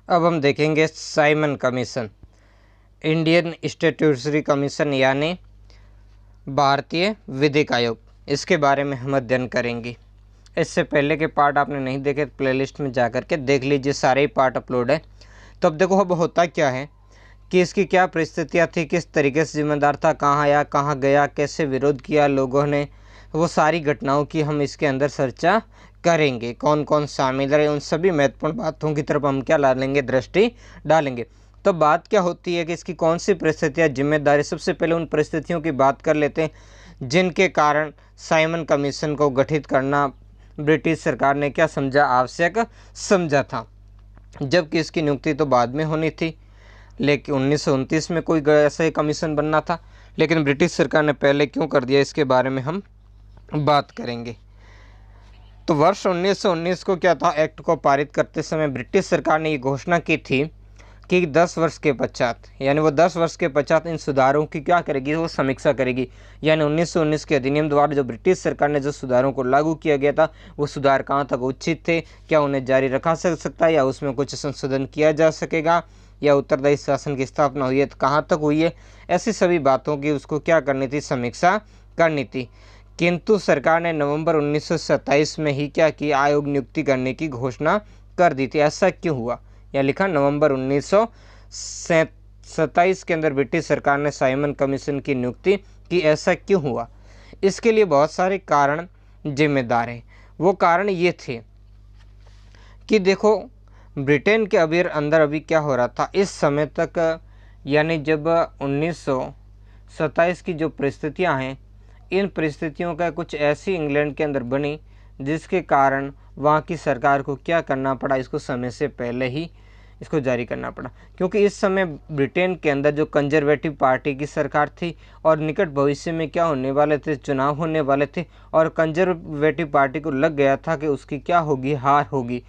अब हम देखेंगे Simon commission, Indian statutory commission यानी भारतीय विधिक आयोग। इसके बारे में हम अध्ययन करेंगे। इससे पहले के पार्ट आपने नहीं देखे तो प्लेलिस्ट में जाकर के देख लीजिए, सारे ही पार्ट अपलोड है। तो अब देखो अब होता क्या है कि इसकी क्या परिस्थितियाँ थी, किस तरीके से जिम्मेदार था, कहाँ आया, कहाँ गया, कैसे विरोध किया लोगों ने, वो सारी घटनाओं की हम इसके अंदर चर्चा करेंगे। कौन कौन शामिल रहे, उन सभी महत्वपूर्ण बातों की तरफ हम क्या डालेंगे, दृष्टि डालेंगे। तो बात क्या होती है कि इसकी कौन सी परिस्थितियाँ जिम्मेदारी, सबसे पहले उन परिस्थितियों की बात कर लेते हैं जिनके कारण साइमन कमीशन को गठित करना ब्रिटिश सरकार ने क्या समझा, आवश्यक समझा था। जबकि इसकी नियुक्ति तो बाद में होनी थी, लेकिन 1929 में कोई ऐसा ही कमीशन बनना था, लेकिन ब्रिटिश सरकार ने पहले क्यों कर दिया, इसके बारे में हम बात करेंगे। तो वर्ष 1919 को क्या था, एक्ट को पारित करते समय ब्रिटिश सरकार ने ये घोषणा की थी कि 10 वर्ष के पश्चात, यानी वो 10 वर्ष के पश्चात इन सुधारों की क्या करेगी, वो समीक्षा करेगी। यानी 1919 के अधिनियम द्वारा जो ब्रिटिश सरकार ने जो सुधारों को लागू किया गया था, वो सुधार कहाँ तक उचित थे, क्या उन्हें जारी रखा सकता है या उसमें कुछ संशोधन किया जा सकेगा, या उत्तरदायी शासन की स्थापना हुई है तो कहाँ तक हुई है, ऐसी सभी बातों की उसको क्या करनी थी, समीक्षा करनी थी। किंतु सरकार ने नवंबर 1927 में ही क्या किया, आयोग नियुक्ति करने की घोषणा कर दी थी। ऐसा क्यों हुआ, यह लिखा नवंबर 1927 के अंदर ब्रिटिश सरकार ने साइमन कमीशन की नियुक्ति की। ऐसा क्यों हुआ, इसके लिए बहुत सारे कारण जिम्मेदार हैं। वो कारण ये थे कि देखो ब्रिटेन के अंदर अभी क्या हो रहा था इस समय तक, यानी जब 1927 की जो परिस्थितियां हैं, इन परिस्थितियों का कुछ ऐसी इंग्लैंड के अंदर बनी जिसके कारण वहाँ की सरकार को क्या करना पड़ा, इसको समय से पहले ही इसको जारी करना पड़ा। क्योंकि इस समय ब्रिटेन के अंदर जो कंजर्वेटिव पार्टी की सरकार थी और निकट भविष्य में क्या होने वाले थे, चुनाव होने वाले थे, और कंजर्वेटिव पार्टी को लग गया था कि उसकी क्या होगी, हार होगी।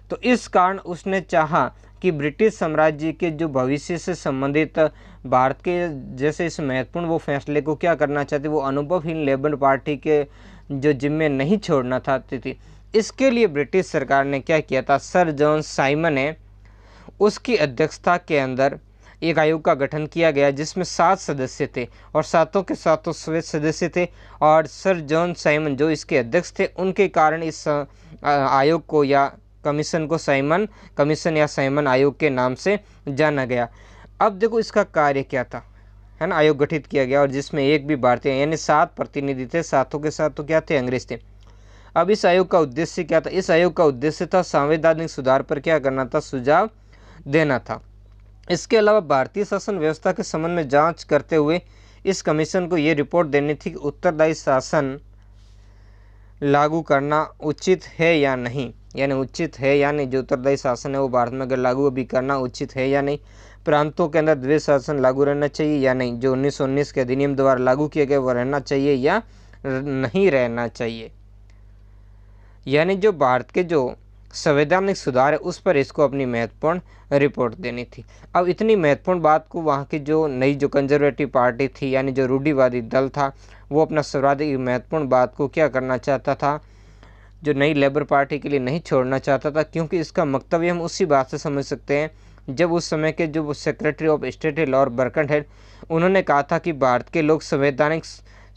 तो इस कारण उसने चाहा कि ब्रिटिश साम्राज्य के जो भविष्य से संबंधित भारत के जैसे इस महत्वपूर्ण वो फैसले को क्या करना चाहती, वो अनुभवहीन लेबर पार्टी के जो जिम्मे नहीं छोड़ना चाहती थी। इसके लिए ब्रिटिश सरकार ने क्या किया था, सर जॉन साइमन ने उसकी अध्यक्षता के अंदर एक आयोग का गठन किया गया जिसमें 7 सदस्य थे और सातों के सातों श्वेत सदस्य थे। और सर जॉन साइमन जो इसके अध्यक्ष थे, उनके कारण इस आयोग को या कमीशन को साइमन कमीशन या साइमन आयोग के नाम से जाना गया। अब देखो इसका कार्य क्या था, है ना, आयोग गठित किया गया और जिसमें एक भी भारतीय, यानी 7 प्रतिनिधि थे, सातों के साथ तो क्या थे, अंग्रेज थे। अब इस आयोग का उद्देश्य क्या था, इस आयोग का उद्देश्य था संवैधानिक सुधार पर क्या करना था, सुझाव देना था। इसके अलावा भारतीय शासन व्यवस्था के संबंध में जांच करते हुए इस कमीशन को ये रिपोर्ट देनी थी कि उत्तरदायी शासन लागू करना उचित है या नहीं, यानी उचित है या नहीं, जो उत्तरदायी शासन है वो भारत में अगर लागू अभी करना उचित है या नहीं, प्रांतों के अंदर द्वैध शासन लागू रहना चाहिए या नहीं, जो 1919 के अधिनियम द्वारा लागू किया गया वो रहना चाहिए या नहीं रहना चाहिए। यानी जो भारत के जो संवैधानिक सुधार है उस पर इसको अपनी महत्वपूर्ण रिपोर्ट देनी थी। अब इतनी महत्वपूर्ण बात को वहाँ की जो नई जो कंजर्वेटिव पार्टी थी, यानी जो रूढ़िवादी दल था, वो अपना सर्वाधिक महत्वपूर्ण बात को क्या करना चाहता था, जो नई लेबर पार्टी के लिए नहीं छोड़ना चाहता था। क्योंकि इसका वक्तव्य हम उसी बात से समझ सकते हैं जब उस समय के जो सेक्रेटरी ऑफ स्टेट है लॉर्ड बर्कनहेड, उन्होंने कहा था कि भारत के लोग संवैधानिक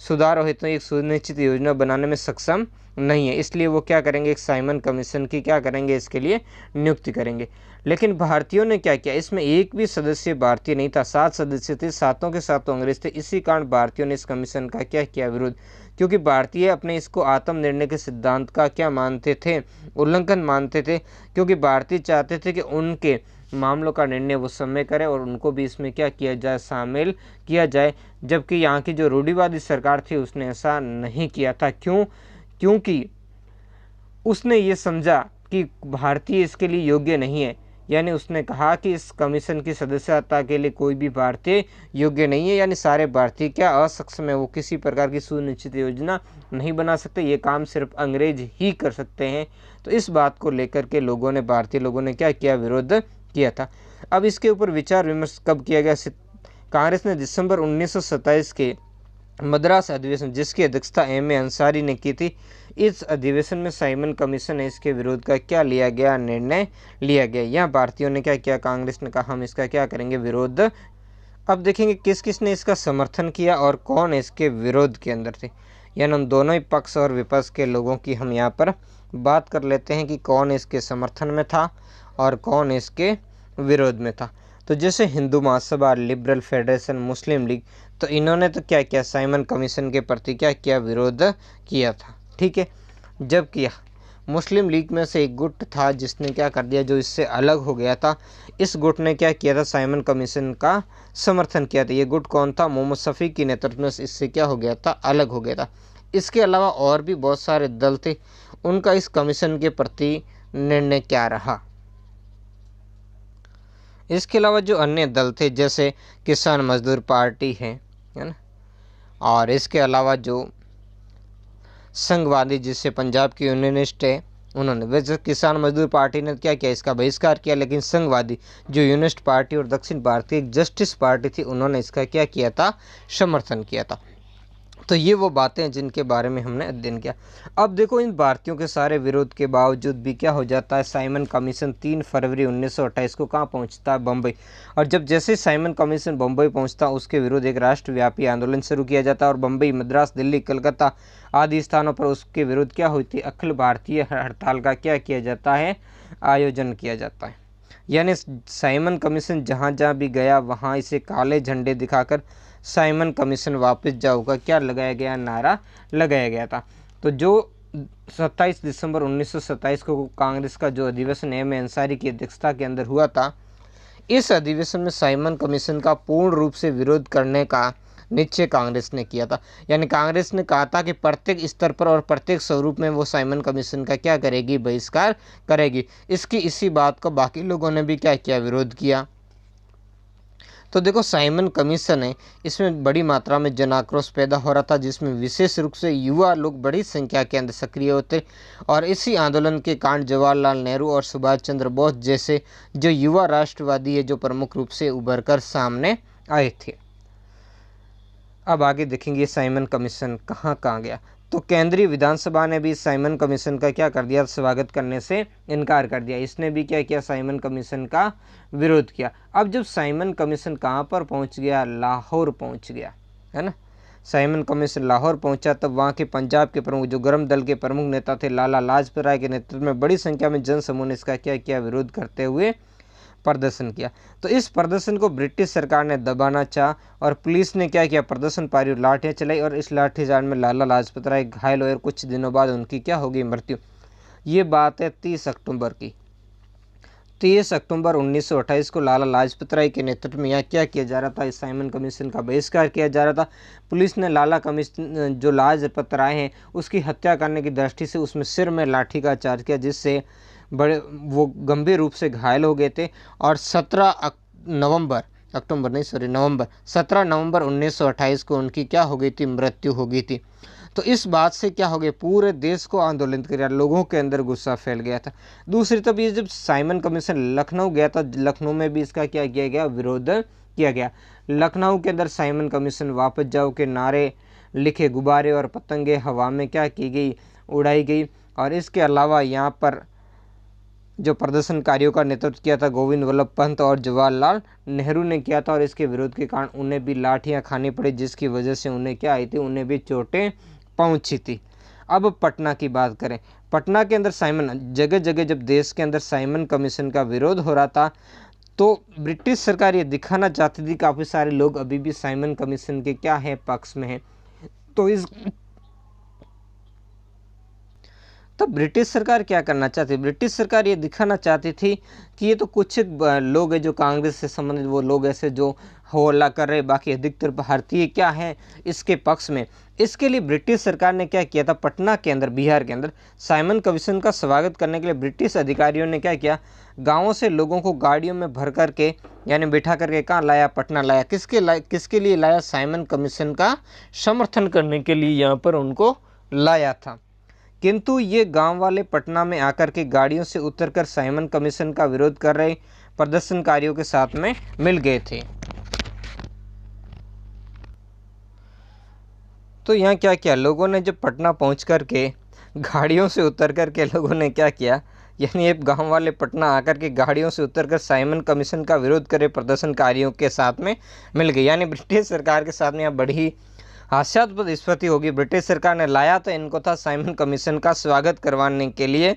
सुधार हेतु एक सुनिश्चित योजना बनाने में सक्षम नहीं है, इसलिए वो क्या करेंगे, एक साइमन कमीशन की क्या करेंगे, इसके लिए नियुक्ति करेंगे। लेकिन भारतीयों ने क्या किया, इसमें एक भी सदस्य भारतीय नहीं था, 7 सदस्य थे, सातों के सातों अंग्रेज थे। इसी कारण भारतीयों ने इस कमीशन का क्या किया, विरोध। क्योंकि भारतीय अपने इसको आत्मनिर्णय के सिद्धांत का क्या मानते थे, उल्लंघन मानते थे। क्योंकि भारतीय चाहते थे कि उनके मामलों का निर्णय वो समय करे और उनको भी इसमें क्या किया जाए, शामिल किया जाए। जबकि यहाँ की जो रूढ़िवादी सरकार थी उसने ऐसा नहीं किया था। क्यों? क्योंकि उसने ये समझा कि भारतीय इसके लिए योग्य नहीं है। यानी उसने कहा कि इस कमीशन की सदस्यता के लिए कोई भी भारतीय योग्य नहीं है, यानी सारे भारतीय क्या असक्षम है, वो किसी प्रकार की सुनिश्चित योजना नहीं बना सकते, ये काम सिर्फ अंग्रेज ही कर सकते हैं। तो इस बात को लेकर के लोगों ने, भारतीय लोगों ने क्या किया, विरोध किया था। अब इसके ऊपर विचार विमर्श कब किया गया, कांग्रेस ने दिसंबर 1927 के मद्रास अधिवेशन जिसकी अध्यक्षता एम ए अंसारी ने की थी। इस अधिवेशन में साइमन कमीशन ने इसके विरोध का क्या लिया गया, निर्णय लिया गया। यहाँ भारतीयों ने क्या किया, कांग्रेस ने कहा हम इसका क्या करेंगे, विरोध। अब देखेंगे किस किस ने इसका समर्थन किया और कौन इसके विरोध के अंदर थे। यानी हम दोनों ही पक्ष और विपक्ष के लोगों की हम यहाँ पर बात कर लेते हैं कि कौन इसके समर्थन में था और कौन इसके विरोध में था। तो जैसे हिंदू महासभा, लिबरल फेडरेशन, मुस्लिम लीग, तो इन्होंने तो क्या किया, साइमन कमीशन के प्रति क्या किया, विरोध किया था। ठीक है, जब किया मुस्लिम लीग में से एक गुट था जिसने क्या कर दिया, जो इससे अलग हो गया था, इस गुट ने क्या किया था, साइमन कमीशन का समर्थन किया था। ये गुट कौन था, मोहम्मद शफी की नेतृत्व में इससे क्या हो गया था, अलग हो गया था। इसके अलावा और भी बहुत सारे दल थे, उनका इस कमीशन के प्रति निर्णय क्या रहा। इसके अलावा जो अन्य दल थे जैसे किसान मजदूर पार्टी है ना, और इसके अलावा जो संघवादी जिससे पंजाब की यूनियनिस्ट है, उन्होंने, वैसे किसान मजदूर पार्टी ने क्या किया, इसका बहिष्कार किया, लेकिन संघवादी जो यूनियनिस्ट पार्टी और दक्षिण भारतीय जस्टिस पार्टी थी, उन्होंने इसका क्या किया था, समर्थन किया था। तो ये वो बातें हैं जिनके बारे में हमने अध्ययन किया। अब देखो इन भारतीयों के सारे विरोध के बावजूद भी क्या हो जाता है, साइमन कमीशन 3 फरवरी 1928 को कहाँ पहुंचता है, बम्बई। और जब जैसे साइमन कमीशन बम्बई पहुंचता, उसके विरुद्ध एक राष्ट्रव्यापी आंदोलन शुरू किया जाता है और बम्बई, मद्रास, दिल्ली, कलकत्ता आदि स्थानों पर उसके विरुद्ध क्या होती है, अखिल भारतीय हड़ताल का क्या किया जाता है, आयोजन किया जाता है। यानी साइमन कमीशन जहाँ जहाँ भी गया वहाँ इसे काले झंडे दिखाकर साइमन कमीशन वापस जाओ का क्या लगाया गया, नारा लगाया गया था। तो जो 27 दिसंबर 1927 को कांग्रेस का जो अधिवेशन एम ए अंसारी की अध्यक्षता के अंदर हुआ था, इस अधिवेशन में साइमन कमीशन का पूर्ण रूप से विरोध करने का निश्चय कांग्रेस ने किया था। यानी कांग्रेस ने कहा था कि प्रत्येक स्तर पर और प्रत्येक स्वरूप में वो साइमन कमीशन का क्या करेगी, बहिष्कार करेगी। इसी बात को बाकी लोगों ने भी क्या किया, विरोध किया। तो देखो साइमन कमीशन है, इसमें बड़ी मात्रा में जन आक्रोश पैदा हो रहा था, जिसमें विशेष रूप से युवा लोग बड़ी संख्या के अंदर सक्रिय होते, और इसी आंदोलन के कारण जवाहरलाल नेहरू और सुभाष चंद्र बोस जैसे जो युवा राष्ट्रवादी है, जो प्रमुख रूप से उभर कर सामने आए थे। अब आगे देखेंगे साइमन कमीशन कहाँ कहाँ गया। तो केंद्रीय विधानसभा ने भी साइमन कमीशन का क्या कर दिया, स्वागत करने से इनकार कर दिया। इसने भी क्या किया, साइमन कमीशन का विरोध किया। अब जब साइमन कमीशन कहाँ पर पहुँच गया, लाहौर पहुँच गया, है ना। साइमन कमीशन लाहौर पहुंचा, तब वहाँ के पंजाब के प्रमुख, जो गरम दल के प्रमुख नेता थे, लाला लाजपत राय के नेतृत्व में बड़ी संख्या में जन समूह ने इसका क्या किया, विरोध करते हुए प्रदर्शन किया। तो इस प्रदर्शन को ब्रिटिश सरकार ने दबाना चाहा और पुलिस ने क्या किया, प्रदर्शनकारियों लाठियां चलाई और इस लाठीचार्ज में लाला लाजपत राय घायल हुए और कुछ दिनों बाद उनकी क्या हो गई, मृत्यु। ये बात है 30 अक्टूबर की। 30 अक्टूबर 1928 को लाला लाजपत राय के नेतृत्व में यहाँ क्या किया जा रहा था, इस साइमन कमीशन का बहिष्कार किया जा रहा था। पुलिस ने लाला कमीशन जो लाजपत राय हैं उसकी हत्या करने की दृष्टि से उसमें सिर में लाठी का चार्ज किया, जिससे बड़े वो गंभीर रूप से घायल हो गए थे। और 17 नवंबर 1928 को उनकी क्या हो गई थी, मृत्यु हो गई थी। तो इस बात से क्या हो गया, पूरे देश को आंदोलित किया, लोगों के अंदर गुस्सा फैल गया था। दूसरी तरफ ये जब साइमन कमीशन लखनऊ गया था, लखनऊ में भी इसका क्या किया गया, विरोध किया गया। लखनऊ के अंदर साइमन कमीशन वापस जाओ के नारे लिखे, गुब्बारे और पतंगे हवा में क्या की गई, उड़ाई गई। और इसके अलावा यहाँ पर जो प्रदर्शनकारियों का नेतृत्व किया था गोविंद वल्लभ पंत और जवाहरलाल नेहरू ने किया था, और इसके विरोध के कारण उन्हें भी लाठियां खानी पड़ी, जिसकी वजह से उन्हें क्या आई थी, उन्हें भी चोटें पहुंची थी। अब पटना की बात करें, पटना के अंदर साइमन, जगह जगह जब देश के अंदर साइमन कमीशन का विरोध हो रहा था, तो ब्रिटिश सरकार ये दिखाना चाहती थी काफ़ी सारे लोग अभी भी साइमन कमीशन के क्या है, पक्ष में है। तो ब्रिटिश सरकार क्या करना चाहती, ब्रिटिश सरकार ये दिखाना चाहती थी कि ये तो कुछ लोग हैं जो कांग्रेस से संबंधित, वो लोग ऐसे जो हो हल्ला कर रहे, बाकी अधिकतर भारतीय क्या है इसके पक्ष में। इसके लिए ब्रिटिश सरकार ने क्या किया था, पटना के अंदर, बिहार के अंदर साइमन कमीशन का स्वागत करने के लिए ब्रिटिश अधिकारियों ने क्या किया, गाँवों से लोगों को गाड़ियों में भर करके यानी बिठा करके कहाँ लाया, पटना लाया। किसके लिए लाया, साइमन कमीशन का समर्थन करने के लिए यहाँ पर उनको लाया था। किंतु ये गांव वाले पटना में आकर के गाड़ियों से उतरकर साइमन कमीशन का विरोध कर रहे प्रदर्शनकारियों के साथ में मिल गए थे। तो यहाँ क्या किया लोगों ने, जब पटना पहुँच कर के गाड़ियों से उतर कर के लोगों ने क्या किया, यानी एक गांव वाले पटना आकर के गाड़ियों से उतरकर साइमन कमीशन का विरोध करे प्रदर्शनकारियों के साथ में मिल गई। यानी ब्रिटिश सरकार के साथ में यहाँ बड़ी हास्यास्पद स्थिति होगी। ब्रिटिश सरकार ने लाया तो इनको था साइमन कमीशन का स्वागत करवाने के लिए,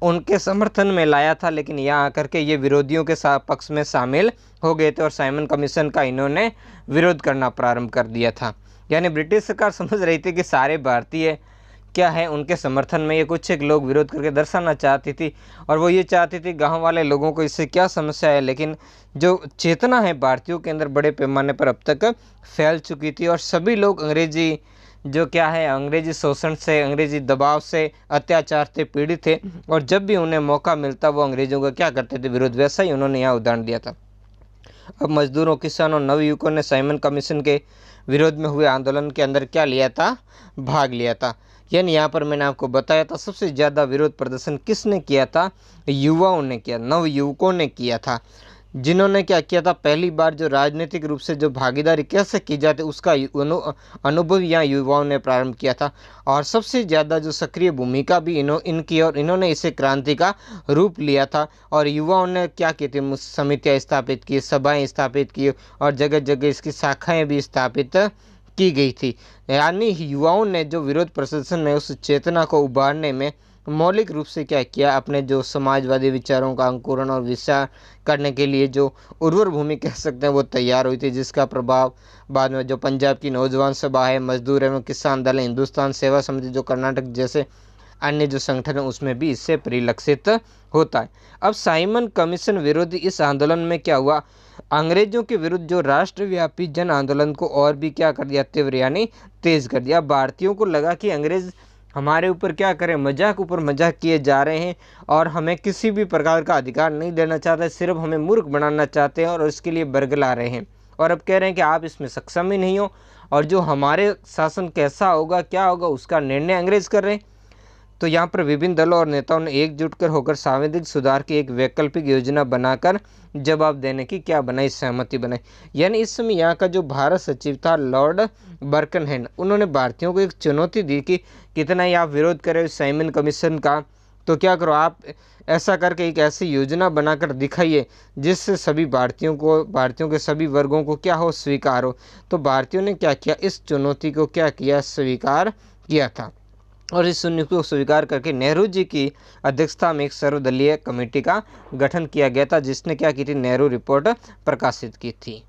उनके समर्थन में लाया था, लेकिन यहाँ आकर के ये विरोधियों के पक्ष में शामिल हो गए थे और साइमन कमीशन का इन्होंने विरोध करना प्रारंभ कर दिया था। यानी ब्रिटिश सरकार समझ रही थी कि सारे भारतीय क्या है उनके समर्थन में, ये कुछ एक लोग विरोध करके दर्शाना चाहती थी और वो ये चाहती थी गांव वाले लोगों को इससे क्या समस्या है। लेकिन जो चेतना है भारतीयों के अंदर बड़े पैमाने पर अब तक फैल चुकी थी और सभी लोग अंग्रेजी जो क्या है अंग्रेजी शोषण से, अंग्रेजी दबाव से, अत्याचार से पीड़ित थे और जब भी उन्हें मौका मिलता वो अंग्रेजों का क्या करते थे, विरोध। वैसा ही उन्होंने यहाँ उदाहरण दिया था। अब मजदूरों, किसानों, नवयुवकों ने साइमन कमीशन के विरोध में हुए आंदोलन के अंदर क्या लिया था, भाग लिया था। यानी यहाँ पर मैंने आपको बताया था सबसे ज़्यादा विरोध प्रदर्शन किसने किया था, युवाओं ने किया, नवयुवकों ने किया था, जिन्होंने क्या किया था, पहली बार जो राजनीतिक रूप से जो भागीदारी कैसे की जाती उसका अनुभव यहाँ युवाओं ने प्रारंभ किया था और सबसे ज़्यादा जो सक्रिय भूमिका भी इनकी और इन्होंने इसे क्रांति का रूप लिया था। और युवाओं ने क्या की थी, समितियाँ स्थापित की, सभाएं स्थापित की और जगह जगह इसकी शाखाएं भी स्थापित की गई थी। यानी युवाओं ने जो विरोध प्रदर्शन में उस चेतना को उभारने में मौलिक रूप से क्या किया, अपने जो समाजवादी विचारों का अंकुरण और विचार करने के लिए जो उर्वर भूमि कह सकते हैं वो तैयार हुई थी, जिसका प्रभाव बाद में जो पंजाब की नौजवान सभा है, मजदूर एवं किसान दल, हिंदुस्तान सेवा समिति, जो कर्नाटक जैसे अन्य जो संगठन है उसमें भी इससे परिलक्षित होता है। अब साइमन कमीशन विरोधी इस आंदोलन में क्या हुआ, अंग्रेजों के विरुद्ध जो राष्ट्रव्यापी जन आंदोलन को और भी क्या कर दिया, तीव्र यानी तेज कर दिया। भारतीयों को लगा कि अंग्रेज हमारे ऊपर क्या करें, मजाक ऊपर मजाक किए जा रहे हैं और हमें किसी भी प्रकार का अधिकार नहीं देना चाहते, सिर्फ हमें मूर्ख बनाना चाहते हैं और इसके लिए बरगला रहे हैं और अब कह रहे हैं कि आप इसमें सक्षम ही नहीं हो और जो हमारे शासन कैसा होगा, क्या होगा, उसका निर्णय अंग्रेज कर रहे हैं। तो यहाँ पर विभिन्न दलों और नेताओं ने एकजुट होकर संवैधानिक सुधार की एक वैकल्पिक योजना बनाकर जवाब देने की क्या बनाई, सहमति बनाई। यानी इस समय यहाँ का जो भारत सचिव था लॉर्ड बर्कनहेम, उन्होंने भारतीयों को एक चुनौती दी कि कितना ही आप विरोध करें साइमन कमीशन का, तो क्या करो आप ऐसा करके एक ऐसी योजना बनाकर दिखाइए जिससे सभी भारतीयों के सभी वर्गों को क्या हो, स्वीकार हो। तो भारतीयों ने क्या किया, इस चुनौती को क्या किया, स्वीकार किया था और इस चुनौती को स्वीकार करके नेहरू जी की अध्यक्षता में एक सर्वदलीय कमेटी का गठन किया गया था, जिसने क्या की थी, नेहरू रिपोर्ट प्रकाशित की थी।